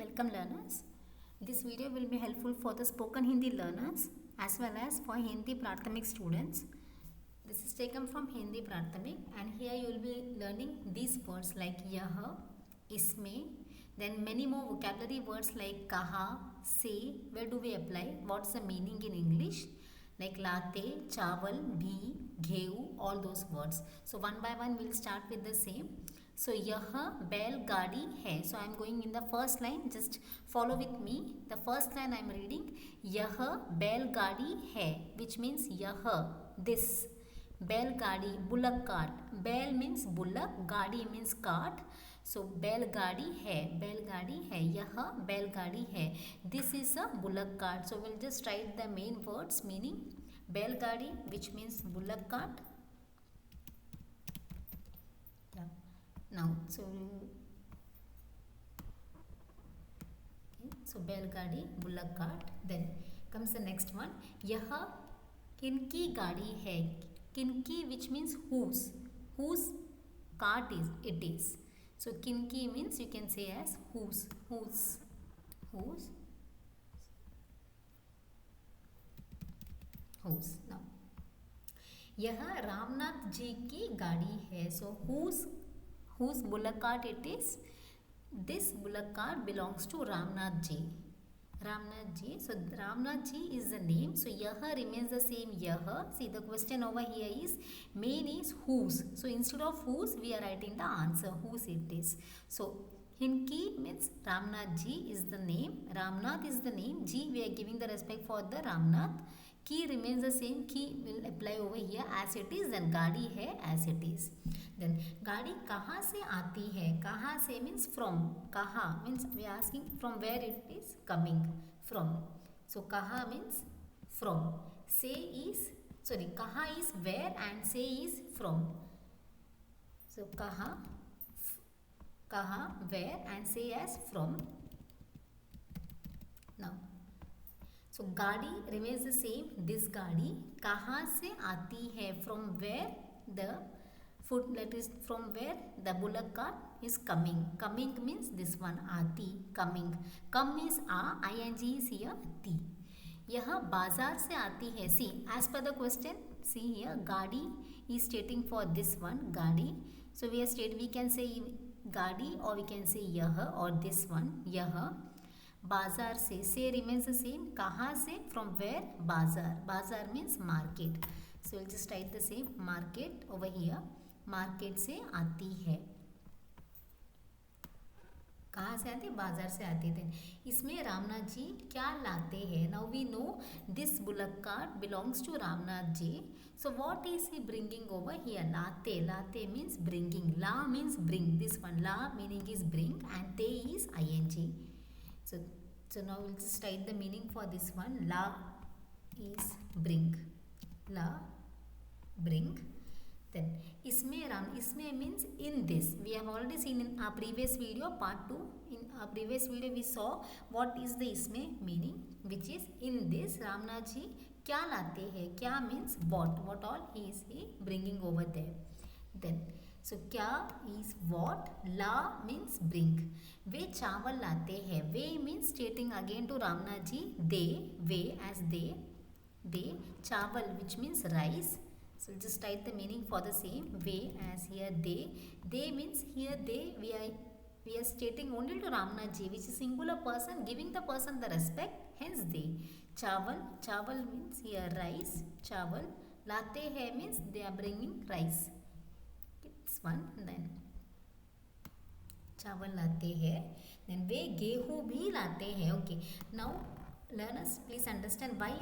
Welcome learners. This video will be helpful for the spoken Hindi learners as well as for Hindi Prathamik students. This is taken from Hindi Prathamik and here you will be learning these words like yah, isme, then many more vocabulary words like kaha, se, where do we apply, what's the meaning in English, like latte, chawal, bhi, gheu, all those words. So one by one we'll start with the same. So यह बैलगाड़ी है. So I am going in the first line. Just follow with me. The first line I am reading. यह बैलगाड़ी है, which means यह, this. बैलगाड़ी, bullock cart. बैल means bullock, गाड़ी means cart. So बैलगाड़ी है, बैलगाड़ी है, यह बैलगाड़ी है. This is a bullock cart. So we'll just write the main words meaning बैलगाड़ी, which means bullock cart. Now, so बैलगाड़ी, bullock cart. Then comes the next one. यह किनकी गाड़ी है? किनकी, which means whose cart is it is. So किनकी means you can say as whose. Now यह रामनाथ जी की गाड़ी है. So whose bullock cart it is? This bullock cart belongs to Ramnath ji. So Ramnath ji is the name. So yaha remains the same yaha. See, the question over here is main is whose. So instead of whose we are writing the answer whose it is. So Hinki means Ramnath ji is the name. Ramnath is the name. Ji we are giving the respect for the Ramnath. Ki remains the same. Ki will apply over here as it is. Then गाड़ी है as it is. Then गाड़ी कहाँ से आती है? कहाँ से means from. कहाँ means we are asking from where it is coming from. So कहाँ means from. से is कहाँ is where and से is from. So कहाँ where and say as from. Now so गाड़ी remains the same. This गाड़ी कहाँ से आती है? From where the foot, that is from where the bullock cart is coming. Coming means this one आती, coming. Come is ing is here ती. यह बाजार से आती है. See, as per the question, see here गाड़ी is stating for this one गाड़ी. So we can say गाड़ी or we can say यह or this one यह. बाजार से remains the same. कहाँ से? From where? बाजार. बाजार means market. So we'll just write the same market over here. Market से आती है. कहाँ से आती? बाजार से आती थे. इसमें रामनाथ जी क्या लाते हैं? Now we know this bullock cart belongs to Ramnath ji. So what is he bringing over here? Latte. Latte means bringing. La means bring. This one la meaning is bring and te is ing. So now we'll just write the meaning for this one. La is bring. La bring. Then isme means in this. We have already seen in our previous video part 2. In our previous video we saw what is the isme meaning, which is in this. Ramnath ji क्या लाते हैं? क्या means what all he is bringing over there. Then so क्या is what, La means bring. वे चावल लाते हैं. वे means stating again to Ramnath ji. They, way as they चावल which means rice. So just write the meaning for the same. Way as here they means here they we are stating only to Ramnath ji, which is singular person, giving the person the respect, hence they. चावल means here rice. चावल लाते हैं means they are bringing rice. It's one. Then चावल लाते हैं. Then वे गेहूँ भी लाते हैं. Okay. Now learners, please understand why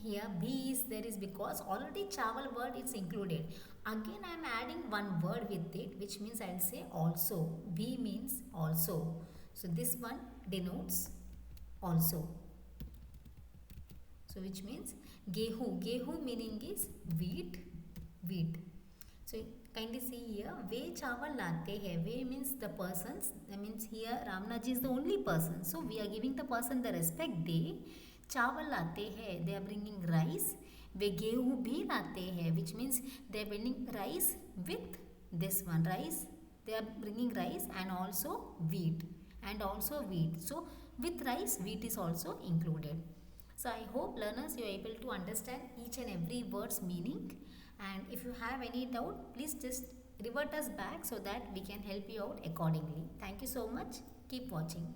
here B is there is because already चावल word is included. Again I am adding one word with it, which means I will say also. B means also. So this one denotes also. So which means गेहूँ. गेहूँ meaning is wheat. So kindly see here. वे चावल लाते हैं. वे means the persons. That means here Ramnath ji is the only person. So we are giving the person the respect. They चावल लाते हैं. They are bringing rice. वे गेहूँ भी लाते हैं, which means they are bringing rice with this one rice. They are bringing rice and also wheat. and also wheat. So with rice, wheat is also included. So I hope learners you are able to understand each and every word's meaning, and if you have any doubt, please just revert us back so that we can help you out accordingly. Thank you so much. Keep watching.